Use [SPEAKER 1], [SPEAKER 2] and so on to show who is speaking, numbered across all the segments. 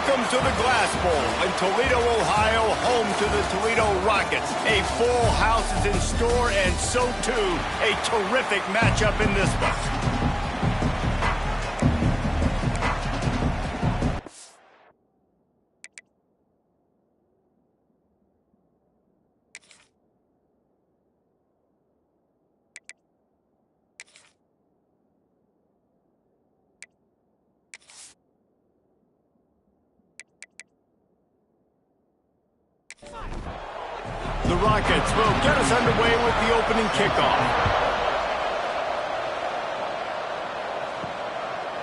[SPEAKER 1] Welcome to the Glass Bowl in Toledo, Ohio, home to the Toledo Rockets. A full house is in store, and so too, a terrific matchup in this one. The Rockets will get us underway with the opening kickoff.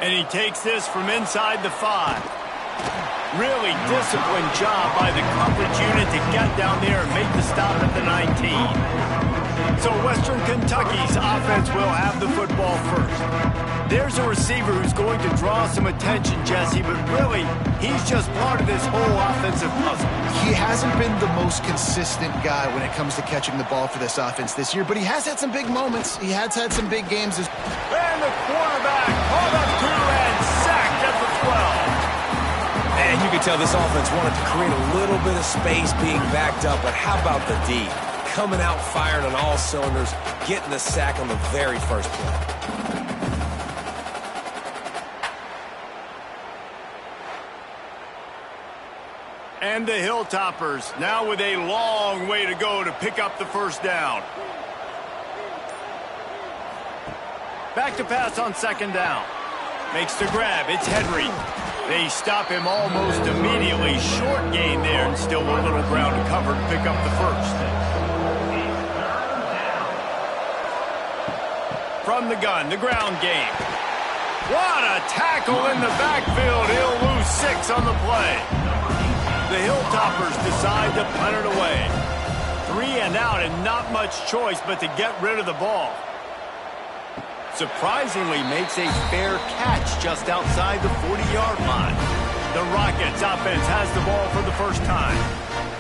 [SPEAKER 1] And he takes this from inside the 5. Really disciplined job by the coverage unit to get down there and make the stop at the 19. So Western Kentucky's offense will have the football first. There's a receiver who's going to draw some attention, Jesse, but really, he's just part of this whole offensive puzzle.
[SPEAKER 2] He hasn't been the most consistent guy when it comes to catching the ball for this offense this year, but he has had some big moments. He has had some big games.
[SPEAKER 1] And the quarterback caught up to and sacked at the 12.
[SPEAKER 3] And you can tell this offense wanted to create a little bit of space being backed up, but how about the D? Coming out firing on all cylinders, getting the sack on the very first play.
[SPEAKER 1] And the Hilltoppers now with a long way to go to pick up the first down. Back to pass on second down. Makes the grab. It's Henry. They stop him almost immediately. Short gain there and still a little ground to cover to pick up the first. From the gun, the ground game. What a tackle in the backfield. He'll lose 6 on the play. The Hilltoppers decide to punt it away. 3 and out and not much choice but to get rid of the ball. Surprisingly makes a fair catch just outside the 40-yard line. The Rockets offense has the ball for the first time.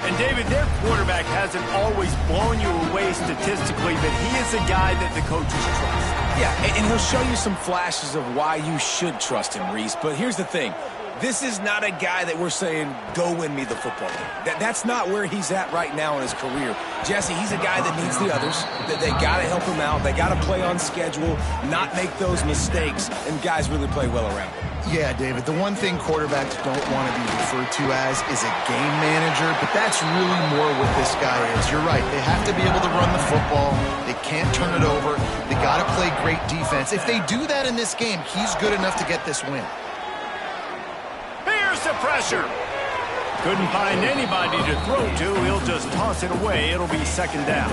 [SPEAKER 1] And David, their quarterback hasn't always blown you away statistically, but he is a guy that the coaches trust.
[SPEAKER 3] Yeah, and he'll show you some flashes of why you should trust him, Reese. But here's the thing. This is not a guy that we're saying, go win me the football game. That's not where he's at right now in his career. Jesse, he's a guy that needs the others. They got to help him out. They got to play on schedule, not make those mistakes, and guys really play well around him.
[SPEAKER 2] Yeah, David, the one thing quarterbacks don't want to be referred to as is a game manager, but that's really more what this guy is. You're right. They have to be able to run the football. They can't turn it over. They got to play great defense. If they do that in this game, he's good enough to get this win.
[SPEAKER 1] The pressure. Couldn't find anybody to throw to. He'll just toss it away. It'll be second down.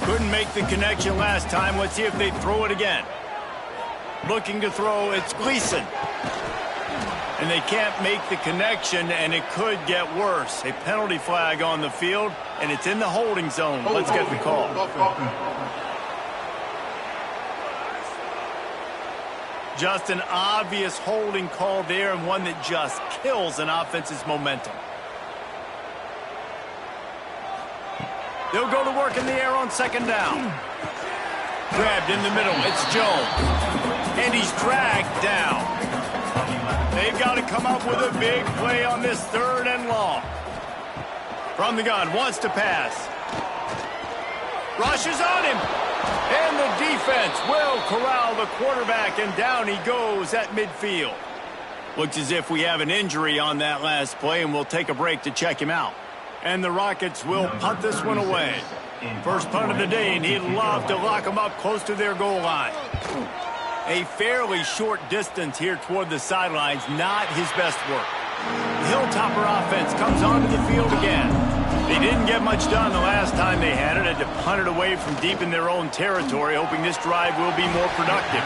[SPEAKER 1] Couldn't make the connection last time. Let's see if they throw it again. Looking to throw, it's Gleason. And they can't make the connection, and it could get worse. A penalty flag on the field, and it's in the holding zone. Let's get the call. Just an obvious holding call there, and one that just kills an offense's momentum. They'll go to work in the air on second down. Grabbed in the middle. It's Jones. And he's dragged down. They've got to come up with a big play on this 3rd and long. From the gun, wants to pass. Rushes on him. And the defense will corral the quarterback, and down he goes at midfield. Looks as if we have an injury on that last play, and we'll take a break to check him out. And the Rockets will punt this one away. First punt of the day, and he'd love to lock them up close to their goal line. A fairly short distance here toward the sidelines, not his best work. The Hilltopper offense comes onto the field again. They didn't get much done the last time they had it. Had to punt it away from deep in their own territory, hoping this drive will be more productive.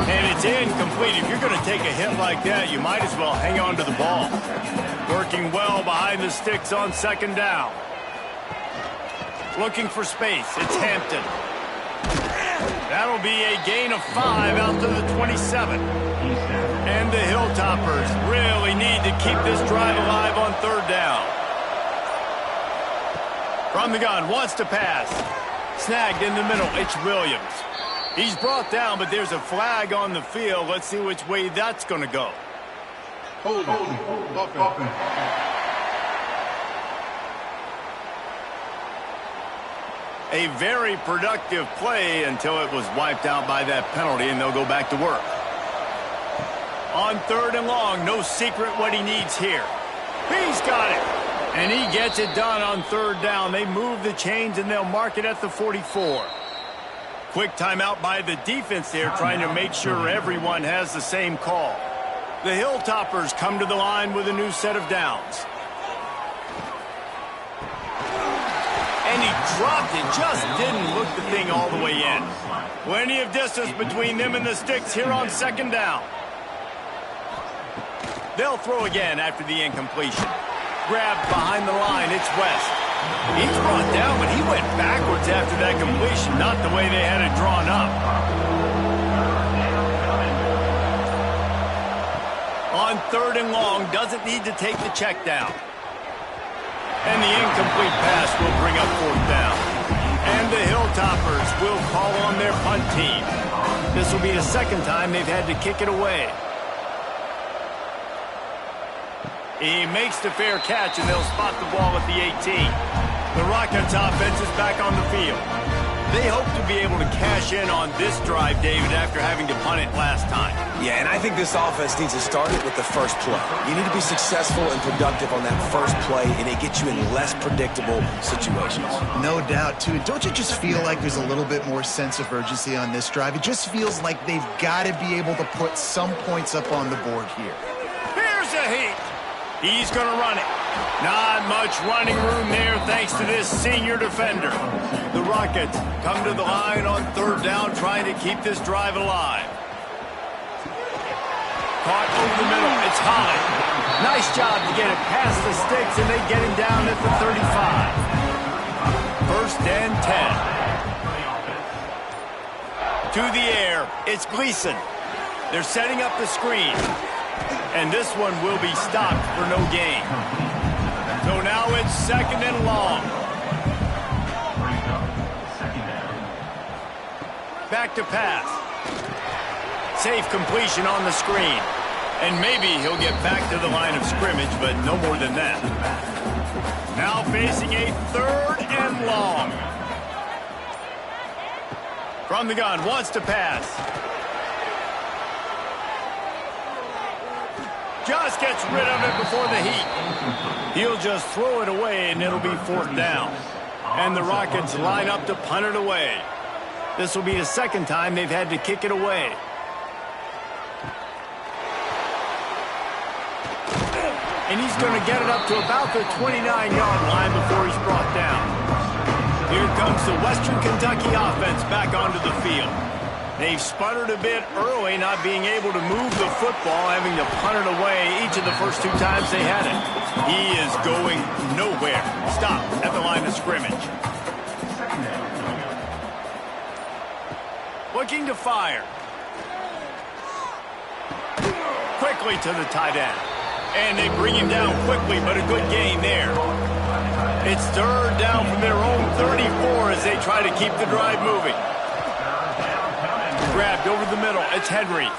[SPEAKER 1] And it's incomplete. If you're going to take a hit like that, you might as well hang on to the ball. Working well behind the sticks on second down. Looking for space. It's Hampton. That'll be a gain of 5 out to the 27. And the Hilltoppers really need to keep this drive alive on third down. From the gun, wants to pass. Snagged in the middle, it's Williams. He's brought down, but there's a flag on the field. Let's see which way that's going to go.
[SPEAKER 4] Offense.
[SPEAKER 1] A very productive play until it was wiped out by that penalty, and they'll go back to work. On 3rd and long, no secret what he needs here. He's got it. And he gets it done on 3rd down. They move the chains, and they'll mark it at the 44. Quick timeout by the defense there, trying to make sure everyone has the same call. The Hilltoppers come to the line with a new set of downs. And he dropped it, just didn't look the thing all the way in. Plenty of distance between them and the sticks here on 2nd down. They'll throw again after the incompletion. Grabbed behind the line, it's West. He's brought down, but he went backwards after that completion, not the way they had it drawn up. On 3rd and long, doesn't need to take the check down. And the incomplete pass will bring up 4th down. And the Hilltoppers will call on their punt team. This will be the 2nd time they've had to kick it away. He makes the fair catch, and they'll spot the ball at the 18. The Rockets offense is back on the field. They hope to be able to cash in on this drive, David, after having to punt it last time.
[SPEAKER 3] Yeah, and I think this offense needs to start it with the first play. You need to be successful and productive on that first play, and it gets you in less predictable situations.
[SPEAKER 2] No doubt, too. Don't you just feel like there's a little bit more sense of urgency on this drive? It just feels like they've got to be able to put some points up on the board here.
[SPEAKER 1] Here's a heat. He's going to run it. Not much running room there thanks to this senior defender. The Rockets come to the line on 3rd down, trying to keep this drive alive. Caught over the middle. It's high. Nice job to get it past the sticks, and they get him down at the 35. 1st and 10. To the air, it's Gleason. They're setting up the screen. And this one will be stopped for no gain. So now it's 2nd and long. Back to pass. Safe completion on the screen. And maybe he'll get back to the line of scrimmage, but no more than that. Now facing a 3rd and long. From the gun, wants to pass. Just gets rid of it before the heat. He'll just throw it away, and it'll be 4th down. And the Rockets line up to punt it away. This will be the 2nd time they've had to kick it away. And he's going to get it up to about the 29-yard line before he's brought down. Here comes the Western Kentucky offense back onto the field. They've sputtered a bit early, not being able to move the football, having to punt it away each of the first 2 times they had it. He is going nowhere. Stop at the line of scrimmage. Looking to fire. Quickly to the tight end. And they bring him down quickly, but a good gain there. It's 3rd down from their own 34 as they try to keep the drive moving. Grabbed over the middle. It's Henry.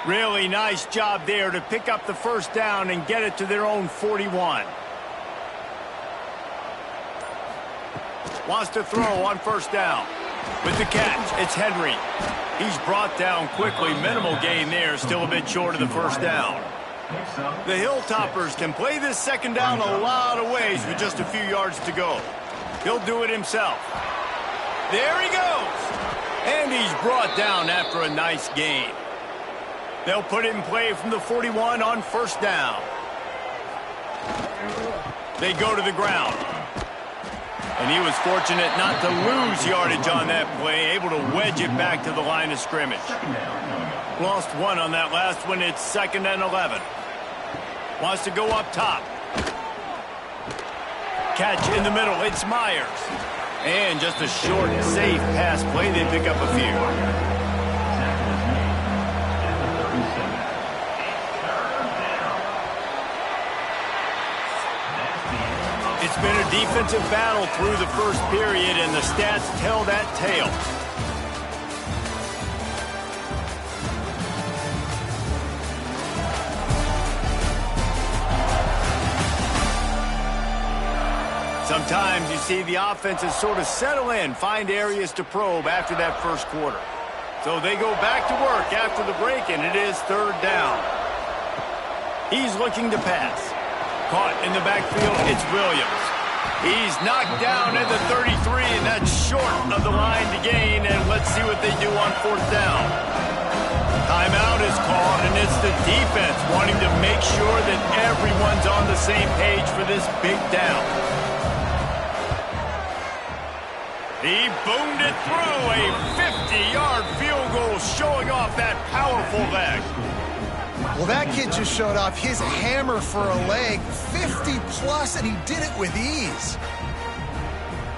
[SPEAKER 1] Really nice job there to pick up the 1st down and get it to their own 41. Wants to throw on 1st down. With the catch, it's Henry. He's brought down quickly. Minimal gain there. Still a bit short of the 1st down. The Hilltoppers can play this 2nd down a lot of ways with just a few yards to go. He'll do it himself. There he goes. And he's brought down after a nice gain. They'll put it in play from the 41 on 1st down. They go to the ground. And he was fortunate not to lose yardage on that play, able to wedge it back to the line of scrimmage. Lost 1 on that last one. It's 2nd and 11. Wants to go up top. Catch in the middle. It's Myers. And just a short, safe pass play. They pick up a few. It's been a defensive battle through the first period, and the stats tell that tale. Sometimes you see the offenses sort of settle in, find areas to probe after that first quarter. So they go back to work after the break, and it is third down. He's looking to pass. Caught in the backfield, it's Williams. He's knocked down at the 33, and that's short of the line to gain, and let's see what they do on fourth down. Timeout is called, and it's the defense wanting to make sure that everyone's on the same page for this big down. He boomed it through, a 50-yard field goal showing off that powerful leg.
[SPEAKER 2] Well, that kid just showed off his hammer for a leg, 50-plus, and he did it with ease.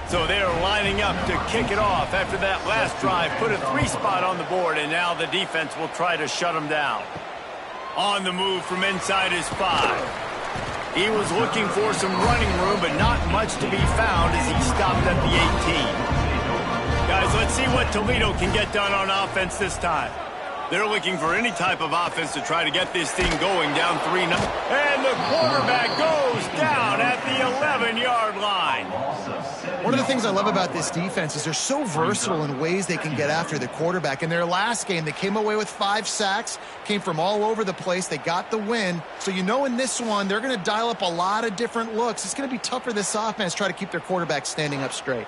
[SPEAKER 1] So they're lining up to kick it off after that last drive. Put a 3-spot on the board, and now the defense will try to shut him down. On the move from inside his 5. He was looking for some running room, but not much to be found as he stopped at the 18. Guys, let's see what Toledo can get done on offense this time. They're looking for any type of offense to try to get this thing going down 3-0. And the quarterback goes down at the 11-yard line.
[SPEAKER 2] One of the things I love about this defense is they're so versatile in ways they can get after the quarterback. In their last game, they came away with 5 sacks, came from all over the place. They got the win. So you know in this one, they're going to dial up a lot of different looks. It's going to be tough for this offense to try to keep their quarterback standing up straight.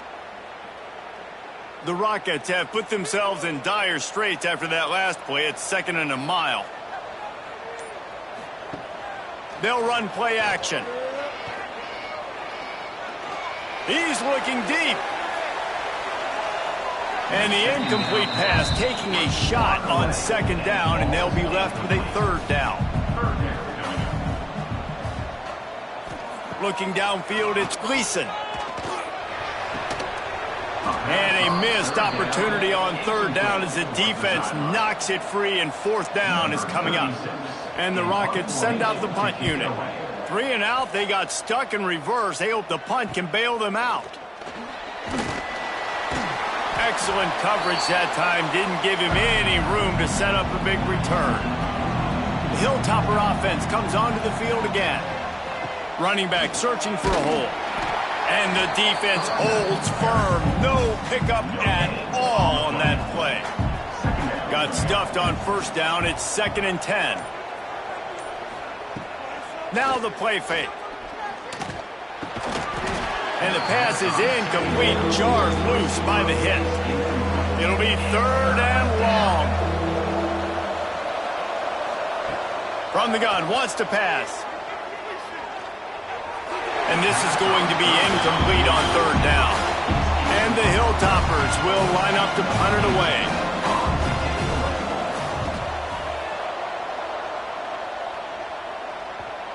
[SPEAKER 1] The Rockets have put themselves in dire straits after that last play. It's 2nd and a mile. They'll run play action. He's looking deep. And the incomplete pass taking a shot on 2nd down, and they'll be left with a 3rd down. Looking downfield, it's Gleason. And a missed opportunity on 3rd down as the defense knocks it free, and 4th down is coming up. And the Rockets send out the punt unit. 3 and out, they got stuck in reverse. They hope the punt can bail them out. Excellent coverage that time. Didn't give him any room to set up a big return. The Hilltopper offense comes onto the field again. Running back searching for a hole. And the defense holds firm. No pickup at all on that play. Got stuffed on 1st down. It's 2nd and 10. Now the play fake. And the pass is incomplete. Jarred loose by the hit. It'll be 3rd and long. From the gun, wants to pass. And this is going to be incomplete on 3rd down. And the Hilltoppers will line up to punt it away.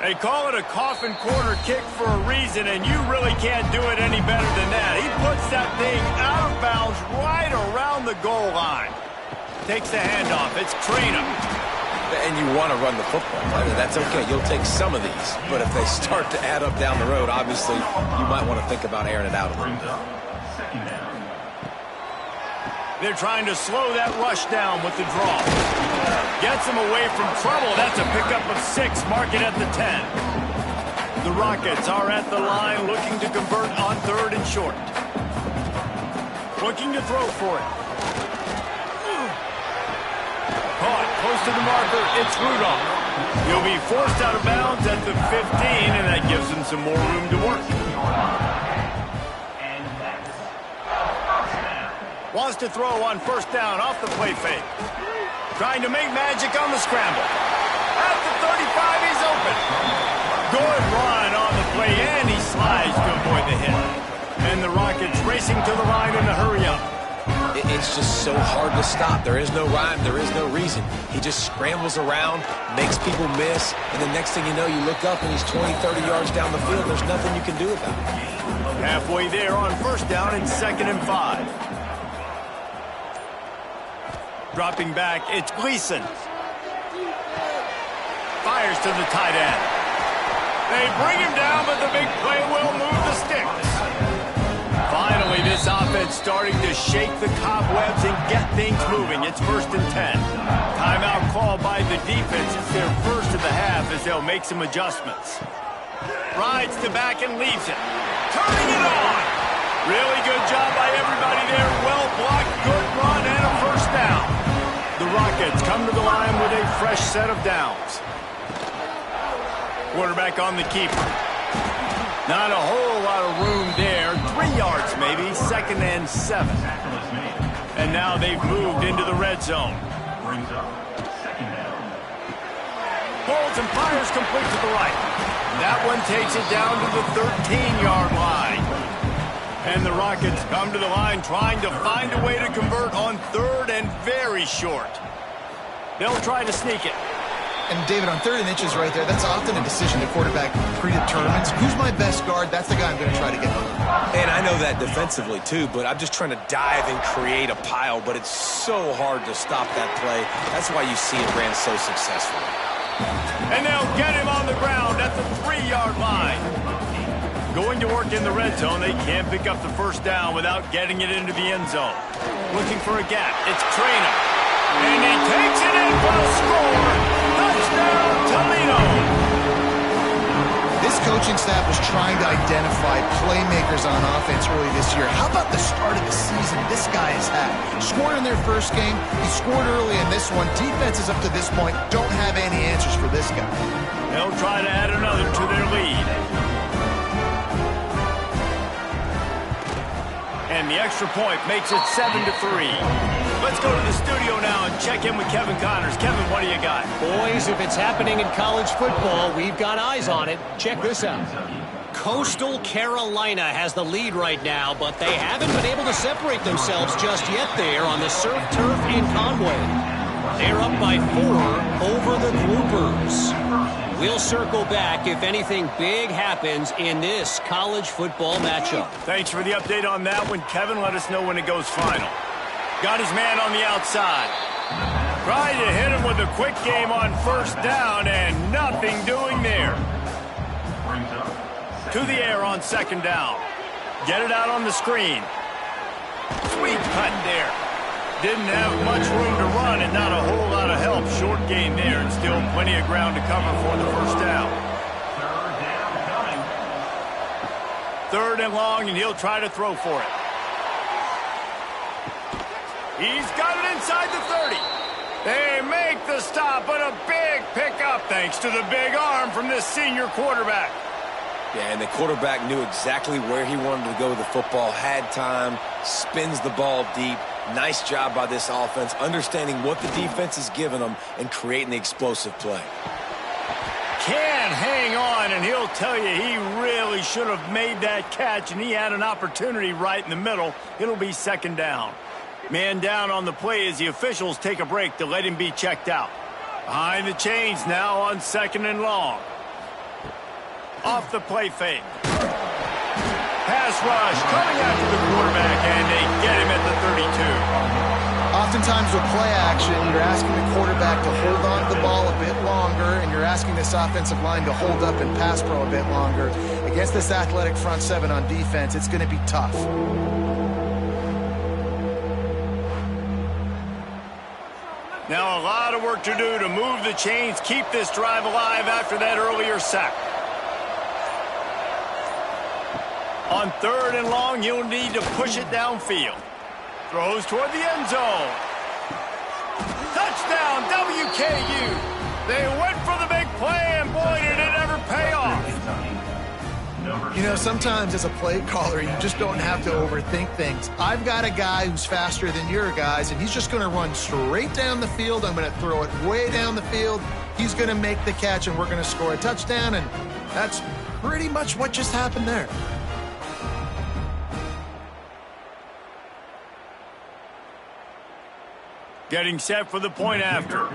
[SPEAKER 1] They call it a coffin corner kick for a reason, and you really can't do it any better than that. He puts that thing out of bounds right around the goal line. Takes the handoff. It's Traynor.
[SPEAKER 3] And you want to run the football. I mean, that's okay. You'll take some of these. But if they start to add up down the road, obviously, you might want to think about airing it out a little bit.
[SPEAKER 1] They're trying to slow that rush down with the draw. Gets him away from trouble. That's a pickup of 6. Mark it at the 10. The Rockets are at the line looking to convert on 3rd and short. Looking to throw for it. Caught close to the marker. It's Rudolph. He'll be forced out of bounds at the 15, and that gives him some more room to work. Wants to throw on 1st down off the play fake. Trying to make magic on the scramble. At the 35, he's open. Good run on the play, and he slides to avoid the hit. And the Rockets racing to the line in a hurry up.
[SPEAKER 3] It's just so hard to stop. There is no rhyme. There is no reason. He just scrambles around, makes people miss, and the next thing you know, you look up and he's 20, 30 yards down the field. There's nothing you can do about it.
[SPEAKER 1] Halfway there on 1st down and 2nd and 5. Dropping back, it's Gleason. Fires to the tight end. They bring him down, but the big play will move the sticks. Finally, this offense starting to shake the cobwebs and get things moving. It's 1st and 10. Timeout called by the defense. It's their first of the half as they'll make some adjustments. Rides to back and leaves it. turning it on. Really good job by everybody there. Well blocked, good run, and a first down. The Rockets come to the line with a fresh set of downs. Quarterback on the keeper. Not a whole lot of room there. 3 yards maybe, 2nd and 7. And now they've moved into the red zone. Holds and fires complete to the right. That one takes it down to the 13-yard line. And the Rockets come to the line trying to find a way to convert on 3rd and very short. They'll try to sneak it.
[SPEAKER 2] And David, on 3rd and inches right there, that's often a decision the quarterback predetermines. Who's my best guard? That's the guy I'm going to try to get on.
[SPEAKER 3] And I know that defensively too, but I'm just trying to dive and create a pile, but it's so hard to stop that play. That's why you see it ran so successfully.
[SPEAKER 1] And they'll get him on the ground at the 3-yard line. Going to work in the red zone, they can't pick up the first down without getting it into the end zone. Looking for a gap. It's Trainer. And he takes it in for the score. Touchdown, Toledo.
[SPEAKER 2] This coaching staff was trying to identify playmakers on offense early this year. How about the start of the season this guy has had? Scored in their first game. He scored early in this one. Defenses up to this point don't have any answers for this guy.
[SPEAKER 1] They'll try to add another to their lead. And the extra point makes it 7-3. Let's go to the studio now and check in with Kevin Connors. Kevin, what do you got?
[SPEAKER 4] Boys, if it's happening in college football, we've got eyes on it. Check this out. Coastal Carolina has the lead right now, but they haven't been able to separate themselves just yet there on the surf turf in Conway. They're up by 4 over the Groupers. We'll circle back if anything big happens in this college football matchup.
[SPEAKER 1] Thanks for the update on that one, Kevin. Let us know when it goes final. Got his man on the outside. Tried to hit him with a quick game on first down, and nothing doing there. To the air on 2nd down. Get it out on the screen. Sweet cut there. Didn't have much room to run and not a whole lot of help. Short gain there and still plenty of ground to cover for the first down. 3rd and long, and he'll try to throw for it. He's got it inside the 30. They make the stop, but a big pickup thanks to the big arm from this senior quarterback.
[SPEAKER 3] Yeah, and the quarterback knew exactly where he wanted to go with the football, had time, spins the ball deep. Nice job by this offense, understanding what the defense is giving them and creating the explosive play.
[SPEAKER 1] Can hang on, and he'll tell you he really should have made that catch, and he had an opportunity right in the middle. It'll be 2nd down. Man down on the play as the officials take a break to let him be checked out. Behind the chains now on 2nd and long. Off the play fake. Pass rush coming after the quarterback, and they get him at the 32.
[SPEAKER 2] Oftentimes with play action, you're asking the quarterback to hold on to the ball a bit longer, and you're asking this offensive line to hold up and pass pro a bit longer. Against this athletic front 7 on defense, it's going to be tough.
[SPEAKER 1] Now a lot of work to do to move the chains, keep this drive alive after that earlier sack. On 3rd and long, you'll need to push it downfield. Throws toward the end zone. Touchdown, WKU. They went for the big play, and boy, did it ever pay off.
[SPEAKER 2] You know, sometimes as a play caller, you just don't have to overthink things. I've got a guy who's faster than your guys, and he's just going to run straight down the field. I'm going to throw it way down the field. He's going to make the catch, and we're going to score a touchdown, and that's pretty much what just happened there.
[SPEAKER 1] Getting set for the point after.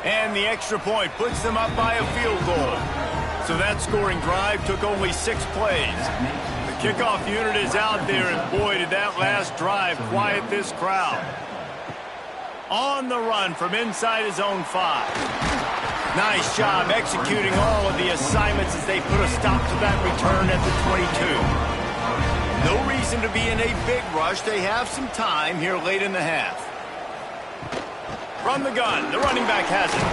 [SPEAKER 1] And the extra point puts them up by a field goal. So that scoring drive took only 6 plays. The kickoff unit is out there, and boy, did that last drive quiet this crowd. On the run from inside his own 5. Nice job executing all of the assignments as they put a stop to that return at the 22. No reason to be in a big rush. They have some time here late in the half. From the gun, the running back has it.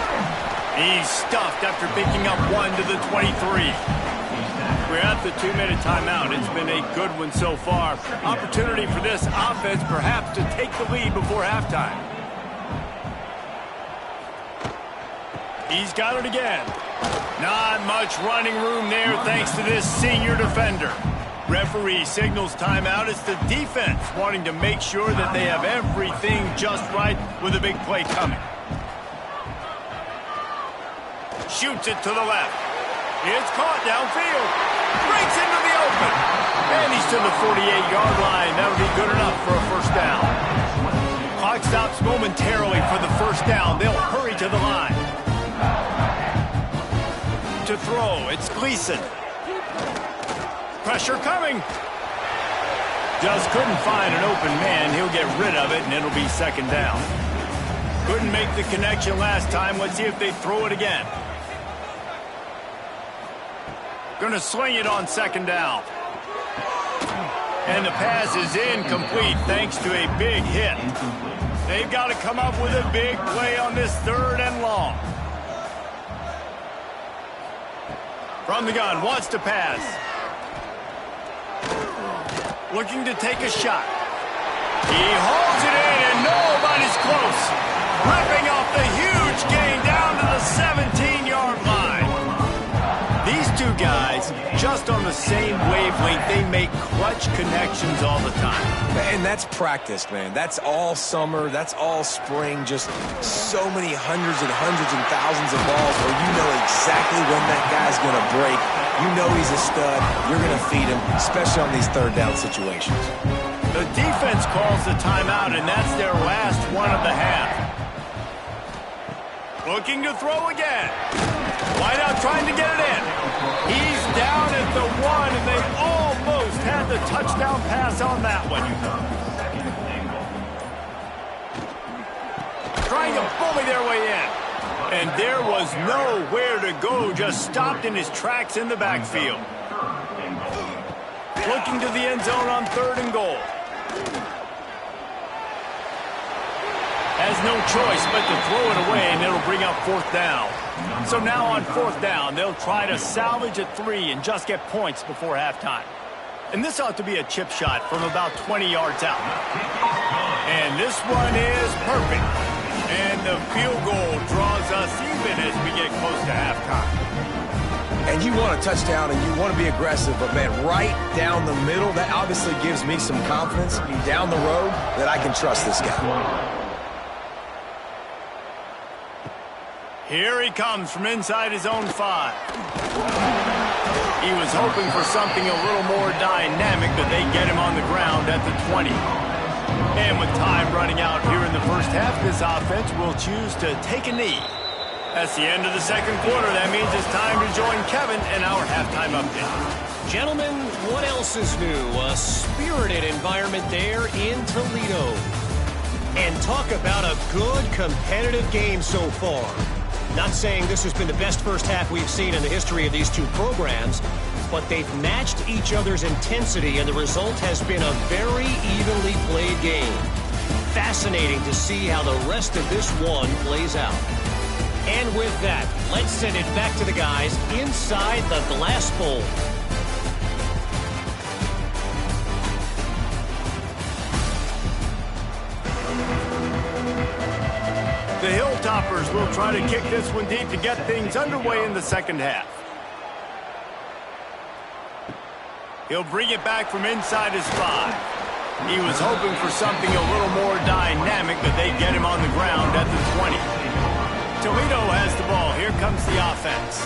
[SPEAKER 1] He's stuffed after picking up 1 to the 23. We're at the 2-minute timeout. It's been a good one so far. Opportunity for this offense perhaps to take the lead before halftime. He's got it again. Not much running room there thanks to this senior defender. Referee signals timeout. It's the defense wanting to make sure that they have everything just right with a big play coming. Shoots it to the left. It's caught downfield. Breaks into the open. And he's to the 48-yard line. That'll be good enough for a first down. Clock stops momentarily for the first down. They'll hurry to the line. To throw, it's Gleason. Pressure coming. Just couldn't find an open man. He'll get rid of it, and it'll be second down. Couldn't make the connection last time. Let's see if they throw it again. Going to sling it on second down. And the pass is incomplete thanks to a big hit. They've got to come up with a big play on this 3rd and long. From the gun, wants to pass. Looking to take a shot. He holds it in, and nobody's close. Ripping off the huge gain down to the 17-yard line. These two guys, just on the same wavelength, they make clutch connections all the time.
[SPEAKER 3] And that's practiced, man. That's all summer. That's all spring. Just so many hundreds and thousands of balls where you know exactly when that guy's going to break. You know he's a stud. You're going to feed him, especially on these 3rd down situations.
[SPEAKER 1] The defense calls the timeout, and that's their last one of the half. Looking to throw again. Wideout trying to get it in. He's down at the 1, and they almost had the touchdown pass on that one. Trying to bully their way in. And there was nowhere to go, just stopped in his tracks in the backfield. Looking to the end zone on 3rd and goal. Has no choice but to throw it away, and it'll bring up 4th down. So now on 4th down, they'll try to salvage at 3 and just get points before halftime. And this ought to be a chip shot from about 20 yards out. And this one is perfect. And the field goal draws us even as we get close to halftime.
[SPEAKER 3] And you want a touchdown and you want to be aggressive, but, man, right down the middle, that obviously gives me some confidence down the road that I can trust this guy.
[SPEAKER 1] Here he comes from inside his own 5. He was hoping for something a little more dynamic, but they get him on the ground at the 20. And with time running out here in the first half, this offense will choose to take a knee. That's the end of the 2nd quarter. That means it's time to join Kevin in our halftime update.
[SPEAKER 4] Gentlemen, what else is new? A spirited environment there in Toledo. And talk about a good competitive game so far. Not saying this has been the best first half we've seen in the history of these two programs, but they've matched each other's intensity, and the result has been a very evenly played game. Fascinating to see how the rest of this one plays out. And with that, let's send it back to the guys inside the glass bowl.
[SPEAKER 1] The Hilltoppers will try to kick this one deep to get things underway in the 2nd half. He'll bring it back from inside his 5. He was hoping for something a little more dynamic, but they get him on the ground at the 20. Toledo has the ball. Here comes the offense.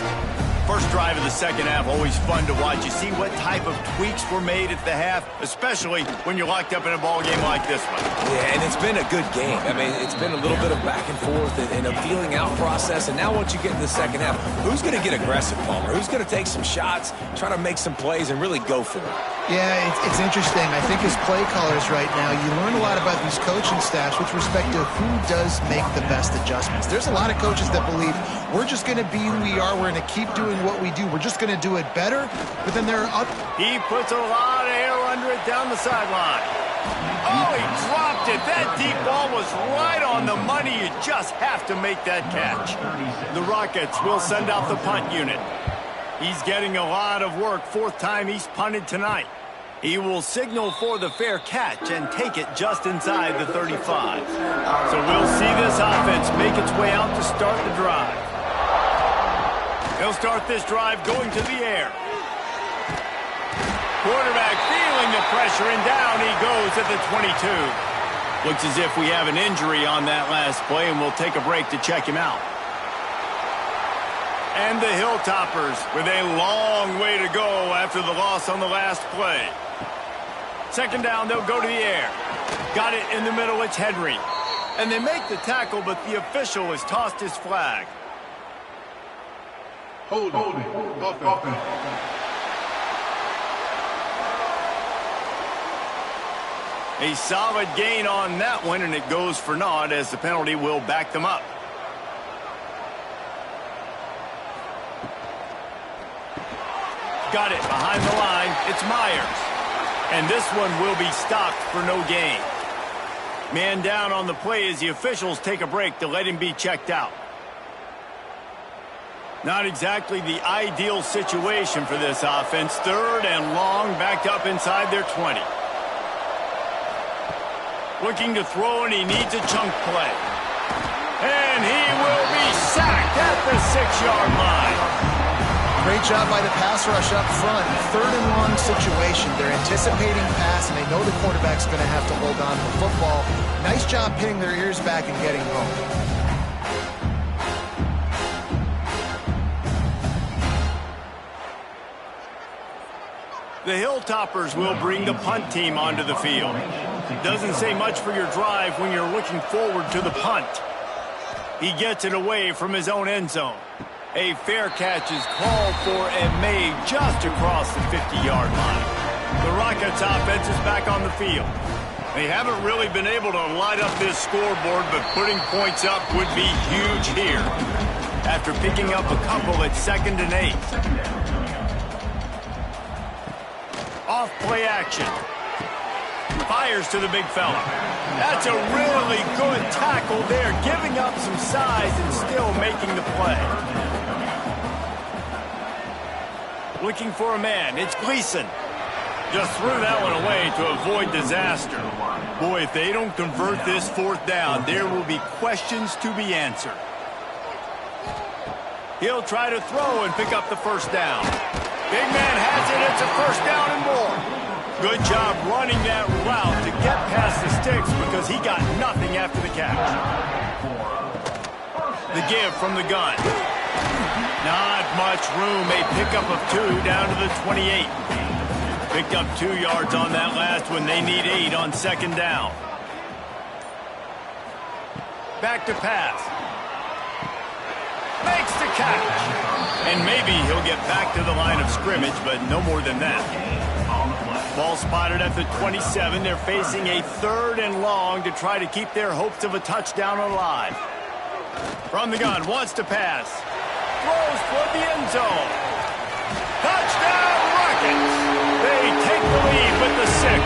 [SPEAKER 1] First drive of the 2nd half, always fun to watch. You see what type of tweaks were made at the half, especially when you're locked up in a ball game like this one.
[SPEAKER 3] Yeah, and it's been a good game. I mean, it's been a little bit of back and forth and a feeling out process. And now once you get in the 2nd half, who's going to get aggressive, Palmer? Who's going to take some shots, try to make some plays, and really go for it?
[SPEAKER 2] Yeah, it's interesting. I think as play callers right now, you learn a lot about these coaching staffs with respect to who does make the best adjustments. There's a lot of coaches that believe we're just going to be who we are. We're going to keep doing what we do. We're just going to do it better. But then there are
[SPEAKER 1] He puts a lot of air under it down the sideline. Oh, he dropped it. That deep ball was right on the money. You just have to make that catch. The Rockets will send out the punt unit. He's getting a lot of work. Fourth time he's punted tonight. He will signal for the fair catch and take it just inside the 35. So we'll see this offense make its way out to start the drive. He'll start this drive going to the air. Quarterback feeling the pressure, and down he goes at the 22. Looks as if we have an injury on that last play, and we'll take a break to check him out. And the Hilltoppers with a long way to go after the loss on the last play. Second down, they'll go to the air. Got it in the middle, it's Henry. And they make the tackle, but the official has tossed his flag.
[SPEAKER 5] Hold it. Offense.
[SPEAKER 1] A solid gain on that one, and it goes for naught as the penalty will back them up. Got it behind the line. It's Myers. And this one will be stopped for no gain. Man down on the play as the officials take a break to let him be checked out. Not exactly the ideal situation for this offense. Third and long, backed up inside their 20. Looking to throw, and he needs a chunk play. And he will be sacked at the 6-yard line.
[SPEAKER 2] Great job by the pass rush up front. Third and long situation. They're anticipating pass, and they know the quarterback's going to have to hold on to the football. Nice job pinning their ears back and getting home.
[SPEAKER 1] The Hilltoppers will bring the punt team onto the field. Doesn't say much for your drive when you're looking forward to the punt. He gets it away from his own end zone. A fair catch is called for and made just across the 50-yard line. The Rockets offense is back on the field. They haven't really been able to light up this scoreboard, but putting points up would be huge here. After picking up a couple at 2nd and 8. Off play action. Fires to the big fella. That's a really good tackle there, giving up some size and still making the play. Looking for a man. It's Gleason. Just threw that one away to avoid disaster. Boy, if they don't convert this 4th down, there will be questions to be answered. He'll try to throw and pick up the 1st down. Big man has it. It's a 1st down and more. Good job running that route to get past the sticks because he got nothing after the catch. The give from the gun. Not much room. A pickup of 2 down to the 28. Picked up 2 yards on that last one. They need 8 on 2nd down. Back to pass. Makes the catch. And maybe he'll get back to the line of scrimmage, but no more than that. Ball spotted at the 27. They're facing a 3rd and long to try to keep their hopes of a touchdown alive. From the gun, wants to pass. Throws for the end zone. Touchdown, Rockets! They take the lead with the 6.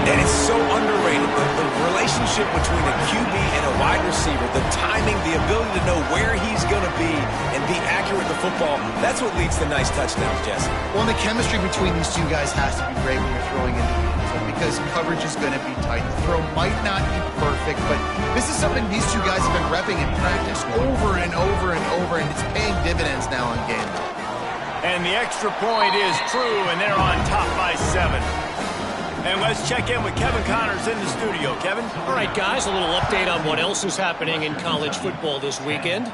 [SPEAKER 3] And it's so underrated, the relationship between a QB and a wide receiver, the timing, the ability to know where he's going to be and be accurate with the football, that's what leads to nice touchdowns, Jesse.
[SPEAKER 2] Well, and the chemistry between these two guys has to be great when you're throwing in the end zone because coverage is going to be tight. The throw might not be perfect, but this is something these two guys have been repping in practice over and over and over, and it's paying dividends now on game day.
[SPEAKER 1] And the extra point is true, and they're on top by 7. And let's check in with Kevin Connors in the studio. Kevin?
[SPEAKER 4] All right, guys, a little update on what else is happening in college football this weekend.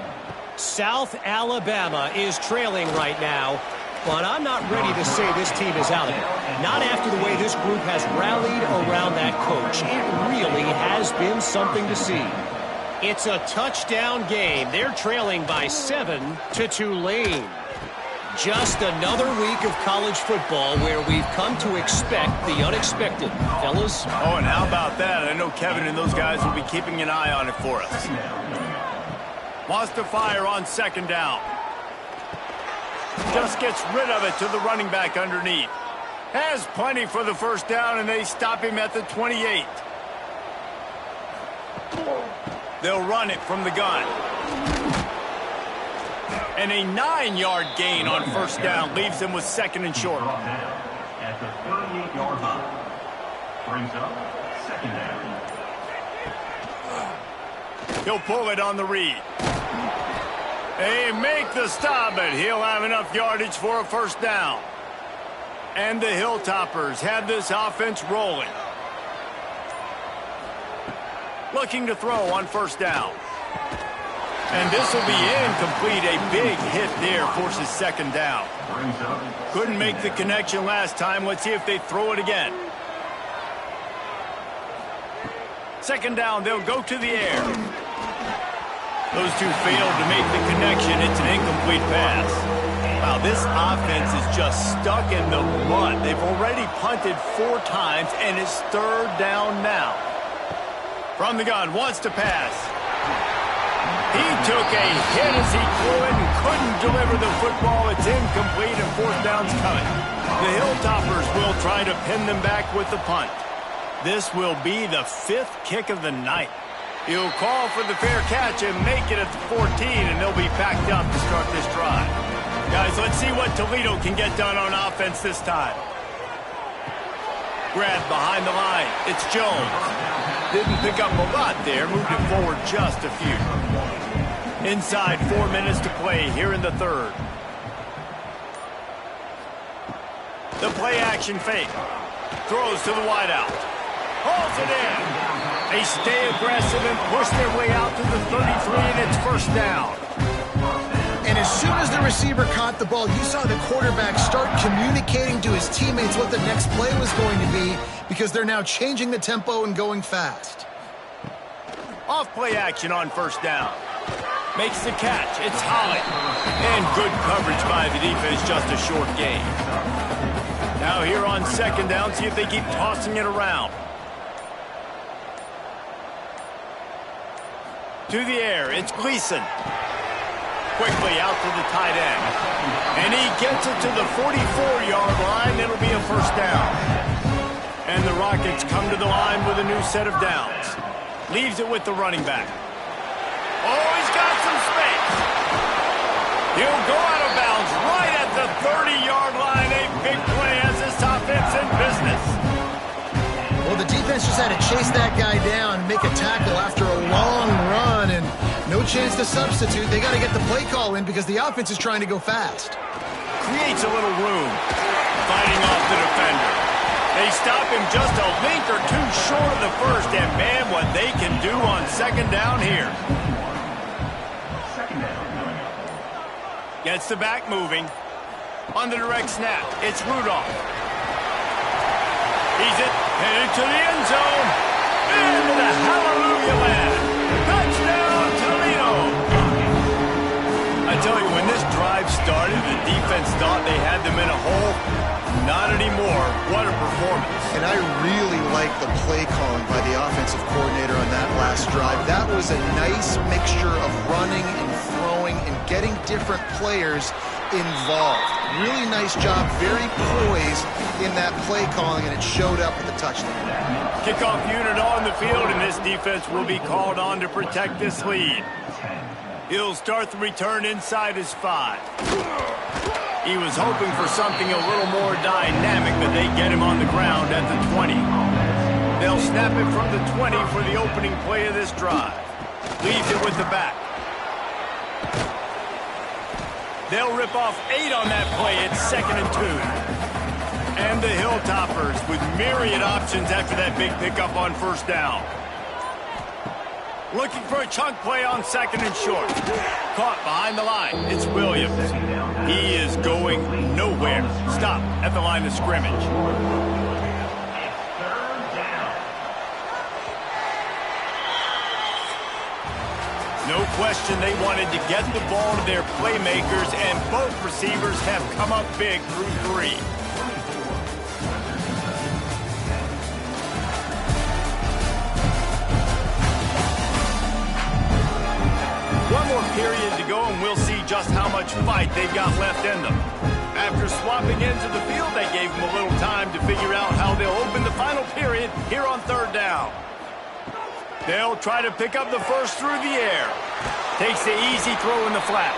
[SPEAKER 4] South Alabama is trailing right now, but I'm not ready to say this team is out of it. Not after the way this group has rallied around that coach. It really has been something to see. It's a touchdown game. They're trailing by 7 to Tulane. Just another week of college football where we've come to expect the unexpected, fellas.
[SPEAKER 1] Oh, and how about that? I know Kevin and those guys will be keeping an eye on it for us. Wants to fire on 2nd down. Just gets rid of it to the running back underneath. Has plenty for the first down, and they stop him at the 28. They'll run it from the gun. And a 9-yard gain on first down leaves them with second and short.
[SPEAKER 5] At the 38-yard line. Brings up second down.
[SPEAKER 1] He'll pull it on the read. They make the stop, but he'll have enough yardage for a first down. And the Hilltoppers have this offense rolling. Looking to throw on first down. And this will be incomplete. A big hit there forces second down. Couldn't make the connection last time. Let's see if they throw it again. Second down, they'll go to the air. Those two failed to make the connection. It's an incomplete pass. Wow, this offense is just stuck in the mud. They've already punted 4 times, and it's third down now. From the gun, wants to pass. He took a hit as he threw it and couldn't deliver the football. It's incomplete, and fourth down's coming. The Hilltoppers will try to pin them back with the punt. This will be the 5th kick of the night. He'll call for the fair catch and make it at the 14, and they'll be packed up to start this drive. Guys, let's see what Toledo can get done on offense this time. Grab behind the line. It's Jones. Didn't pick up a lot there. Moved it forward just a few. Inside 4 minutes to play here in the third. The play action fake. Throws to the wideout. Hauls it in. They stay aggressive and push their way out to the 33, and it's first down.
[SPEAKER 2] And as soon as the receiver caught the ball, you saw the quarterback start communicating to his teammates what the next play was going to be, because they're now changing the tempo and going fast.
[SPEAKER 1] Off play action on first down. Makes the catch. It's Holly. And good coverage by the defense, just a short gain. Now here on second down, see if they keep tossing it around. To the air, it's Gleason. Quickly out to the tight end. And he gets it to the 44-yard line. It'll be a first down. And the Rockets come to the line with a new set of downs. Leaves it with the running back. Oh, he's got some space. He'll go out of bounds right at the 30-yard line. A big play as this offense in business.
[SPEAKER 2] Well, the defense just had to chase that guy down, make a tackle after a long run, and no chance to substitute. They got to get the play call in because the offense is trying to go fast.
[SPEAKER 1] Creates a little room, fighting off the defender. They stop him just a length or two short of the first, and man, what they can do on second down here. Gets the back moving. On the direct snap, it's Rudolph. He's it, headed to the end zone. Into the hallelujah land. Touchdown, Toledo. I tell you, when this drive started, the defense thought they had them in a hole. Not anymore. What a performance.
[SPEAKER 2] And I really like the play calling by the offensive coordinator on that last drive. That was a nice mixture of running and throwing and getting different players involved. Really nice job, very poised in that play calling, and it showed up with the touchdown.
[SPEAKER 1] Kickoff unit on the field, and this defense will be called on to protect this lead. He'll start the return inside his 5. He was hoping for something a little more dynamic, but they get him on the ground at the 20. They'll snap it from the 20 for the opening play of this drive. Leaves it with the back. They'll rip off 8 on that play. It's 2nd and 2. And the Hilltoppers with myriad options after that big pickup on first down. Looking for a chunk play on 2nd and short. Caught behind the line. It's Williams. He is going nowhere. Stop at the line of scrimmage. No question they wanted to get the ball to their playmakers, and both receivers have come up big through 3. One more period to go, and we'll see just how much fight they've got left in them. After swapping into the field, they gave him a little time to figure out how they'll open the final period here on third down. They'll try to pick up the first through the air. Takes the easy throw in the flat.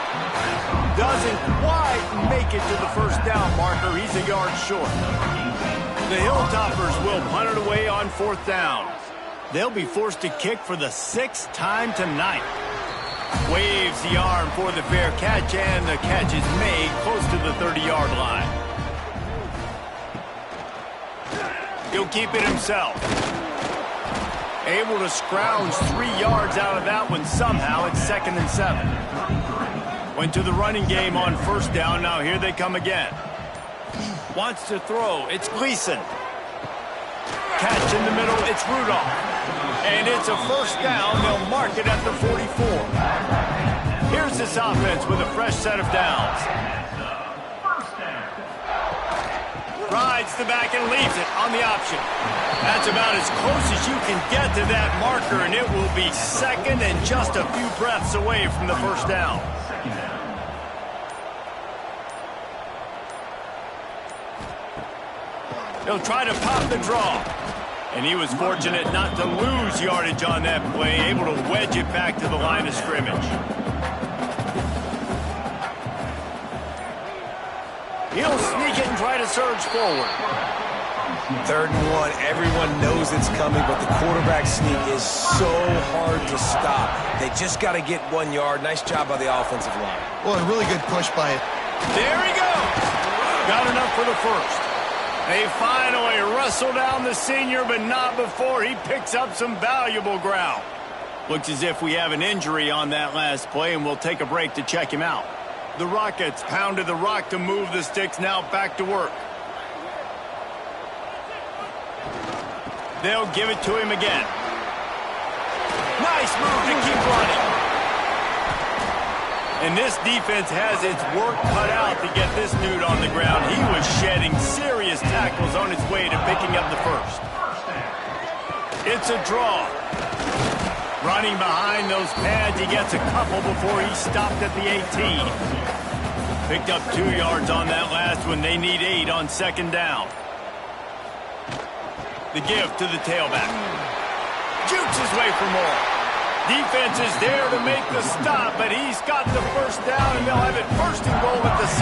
[SPEAKER 1] Doesn't quite make it to the first down marker. He's a yard short. The Hilltoppers will punt it away on fourth down. They'll be forced to kick for the 6th time tonight. Waves the arm for the fair catch, and the catch is made close to the 30-yard line. He'll keep it himself. Able to scrounge 3 yards out of that one somehow. It's 2nd and 7. Went to the running game on first down. Now here they come again. Wants to throw. It's Gleason. Catch in the middle. It's Rudolph. And it's a first down. They'll mark it at the 44. Here's this offense with a fresh set of downs. Rides the back and leaves it on the option. That's about as close as you can get to that marker, and it will be 2nd and just a few breaths away from the first down. He'll try to pop the draw. And he was fortunate not to lose yardage on that play, able to wedge it back to the line of scrimmage. He'll sneak it and try to surge forward.
[SPEAKER 3] 3rd and 1, everyone knows it's coming, but the quarterback sneak is so hard to stop. They just got to get 1 yard. Nice job by the offensive line.
[SPEAKER 2] Well, a really good push by it.
[SPEAKER 1] There he goes. Got enough for the first. They finally wrestle down the senior, but not before he picks up some valuable ground. Looks as if we have an injury on that last play, and we'll take a break to check him out. The Rockets pounded the rock to move the sticks, now back to work. They'll give it to him again. Nice move to keep running. And this defense has its work cut out to get this dude on the ground. He was shedding serious tackles on his way to picking up the first. It's a draw. Running behind those pads, he gets a couple before he stopped at the 18. Picked up 2 yards on that last one. They need 8 on 2nd down. The give to the tailback. Jukes his way for more. Defense is there to make the stop, but he's got the first down, and they'll have it 1st and goal at the 6.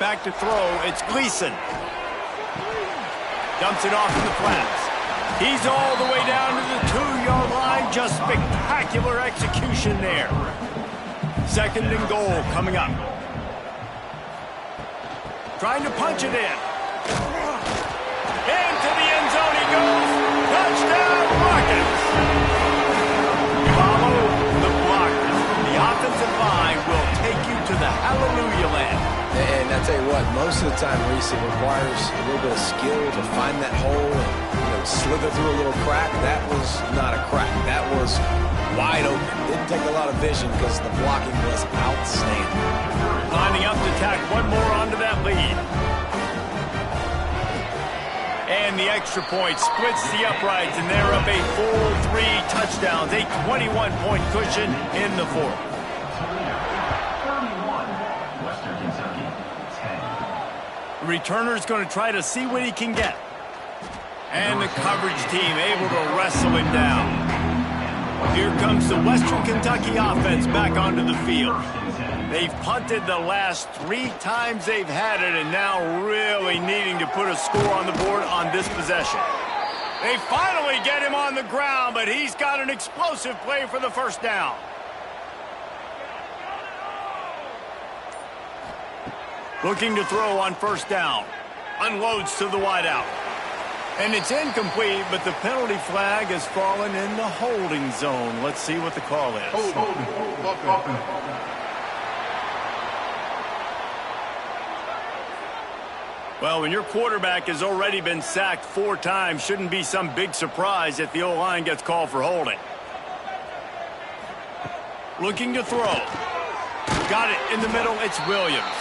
[SPEAKER 1] Back to throw. It's Gleason. Dumps it off in the flats. He's all the way down to the 2-yard line. Just spectacular execution there. 2nd and goal coming up. Trying to punch it in. Into the end zone he goes. Touchdown, Rockets. Follow the blockers. The offensive line will take you to the hallelujah land.
[SPEAKER 3] And I tell you what, most of the time, Reese, it requires a little bit of skill to find that hole and slither through a little crack. That was not a crack. That was wide open. Didn't take a lot of vision because the blocking was outstanding.
[SPEAKER 1] Lining up to tack one more onto that lead. And the extra point splits the uprights, and they're up a full 3 touchdowns, a 21-point cushion in the 4th. The returner's going to try to see what he can get. And the coverage team able to wrestle him down. Here comes the Western Kentucky offense back onto the field. They've punted the last 3 times they've had it, and now really needing to put a score on the board on this possession. They finally get him on the ground, but he's got an explosive play for the first down. Looking to throw on first down. Unloads to the wideout. And it's incomplete, but the penalty flag has fallen in the holding zone. Let's see what the call is. Well, when your quarterback has already been sacked 4 times, shouldn't be some big surprise if the O-line gets called for holding. Looking to throw. Got it in the middle. It's Williams.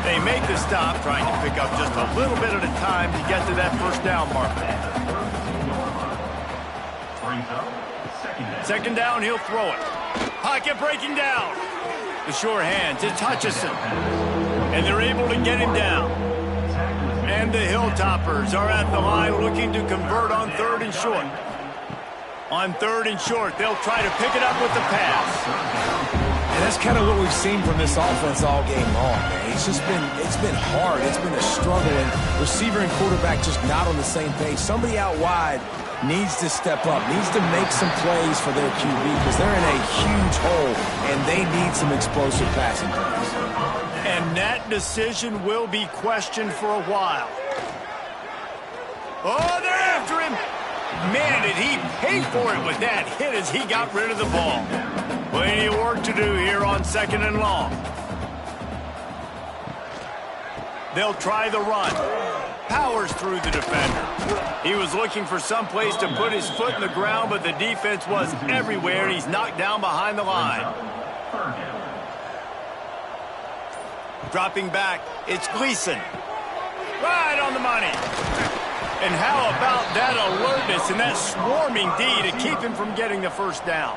[SPEAKER 1] They make the stop, trying to pick up just a little bit at a time to get to that first down marker. Second down, he'll throw it. Pocket breaking down. The sure hands, it's Hutchison. And they're able to get him down. And the Hilltoppers are at the line looking to convert on 3rd and short. On 3rd and short, they'll try to pick it up with the pass.
[SPEAKER 3] And that's kind of what we've seen from this offense all game long, man. It's been hard. It's been a struggle, and receiver and quarterback just not on the same page. Somebody out wide needs to step up, needs to make some plays for their QB because they're in a huge hole, and they need some explosive passing plays.
[SPEAKER 1] And that decision will be questioned for a while. Oh, they're after him. Man, did he pay for it with that hit as he got rid of the ball. Plenty of work to do here on 2nd and long. They'll try the run. Powers through the defender. He was looking for some place to put his foot in the ground, but the defense was everywhere, and he's knocked down behind the line. Dropping back, it's Gleason. Right on the money. And how about that alertness and that swarming D to keep him from getting the first down?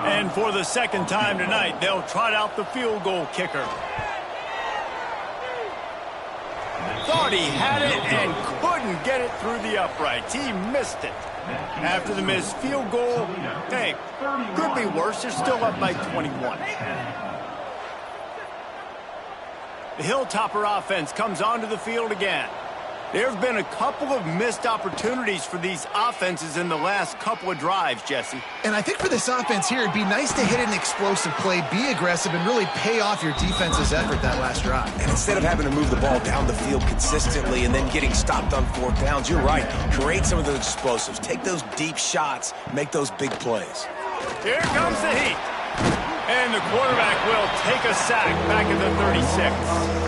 [SPEAKER 1] And for the 2nd time tonight, they'll trot out the field goal kicker. Thought he had it and couldn't get it through the uprights. He missed it. After the missed field goal, hey, could be worse. They're still up by 21. The Hilltopper offense comes onto the field again. There have been a couple of missed opportunities for these offenses in the last couple of drives, Jesse.
[SPEAKER 2] And I think for this offense here, it'd be nice to hit an explosive play, be aggressive, and really pay off your defense's effort that last drive.
[SPEAKER 3] And instead of having to move the ball down the field consistently and then getting stopped on 4th downs, you're right. Create some of those explosives. Take those deep shots. Make those big plays.
[SPEAKER 1] Here comes the heat. And the quarterback will take a sack back at the 36.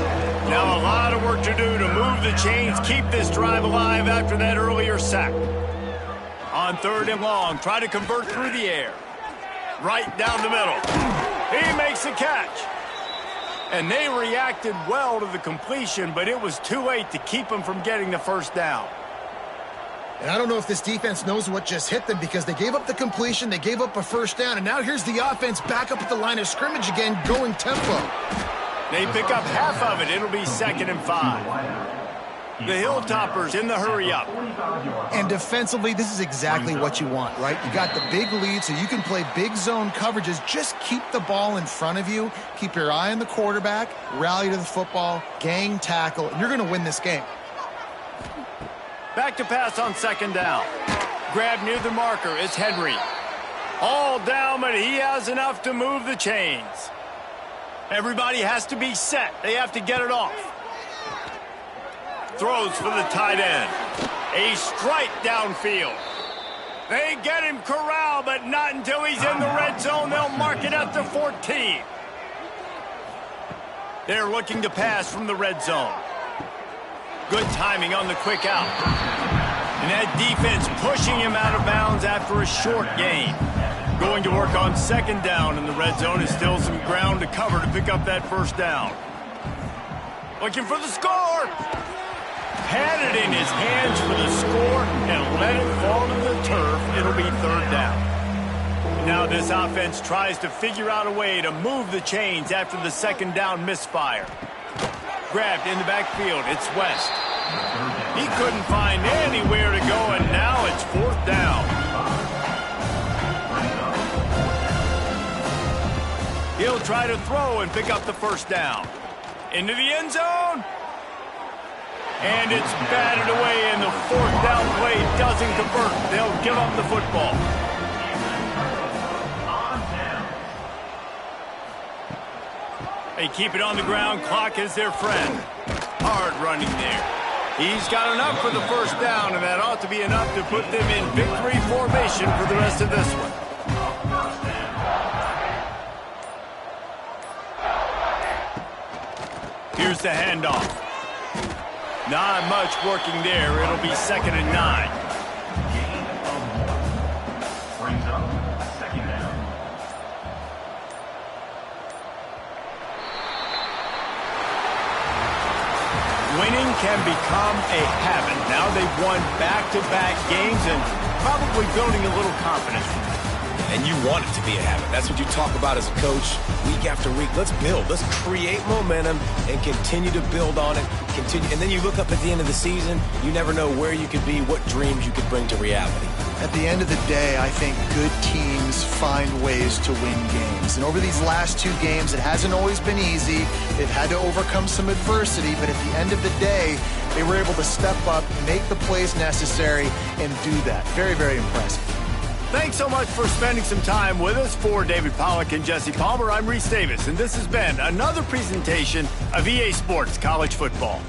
[SPEAKER 1] Now a lot of work to do to move the chains, keep this drive alive after that earlier sack. On 3rd and long, try to convert through the air. Right down the middle. He makes the catch. And they reacted well to the completion, but it was too late to keep them from getting the first down.
[SPEAKER 2] And I don't know if this defense knows what just hit them because they gave up the completion, they gave up a first down, and now here's the offense back up at the line of scrimmage again, going tempo.
[SPEAKER 1] They pick up half of it. It'll be 2nd and 5. The Hilltoppers in the hurry up.
[SPEAKER 2] And defensively, this is exactly what you want, right? You got the big lead, so you can play big zone coverages. Just keep the ball in front of you. Keep your eye on the quarterback. Rally to the football. Gang tackle. And you're going to win this game.
[SPEAKER 1] Back to pass on 2nd down. Grab near the marker. It's Henry. All down, but he has enough to move the chains. Everybody has to be set. They have to get it off. Throws for the tight end. A strike downfield. They get him corralled, but not until he's in the red zone. They'll mark it at the 14. They're looking to pass from the red zone. Good timing on the quick out. And that defense pushing him out of bounds after a short gain. Going to work on 2nd down, and the red zone is still some ground to cover to pick up that first down. Looking for the score. Had it in his hands for the score and let it fall to the turf. It'll be 3rd down. Now this offense tries to figure out a way to move the chains after the 2nd down misfire. Grabbed in the backfield. It's West. He couldn't find anywhere to go, and now it's 4th down. He'll try to throw and pick up the first down. Into the end zone. And it's batted away, and the 4th down play doesn't convert. They'll give up the football. They keep it on the ground. Clock is their friend. Hard running there. He's got enough for the first down, and that ought to be enough to put them in victory formation for the rest of this one. Here's the handoff. Not much working there. It'll be 2nd and 9.
[SPEAKER 5] Brings up 2nd down.
[SPEAKER 1] Winning can become a habit. Now they've won back-to-back games and probably building a little confidence.
[SPEAKER 3] And you want it to be a habit. That's what you talk about as a coach week after week. Let's build. Let's create momentum and continue to build on it. And then you look up at the end of the season, you never know where you could be, what dreams you could bring to reality.
[SPEAKER 2] At the end of the day, I think good teams find ways to win games. And over these last 2 games, it hasn't always been easy. They've had to overcome some adversity, but at the end of the day, they were able to step up, make the plays necessary, and do that. Very, very impressive.
[SPEAKER 1] Thanks so much for spending some time with us. For David Pollack and Jesse Palmer, I'm Reese Davis, and this has been another presentation of EA Sports College Football.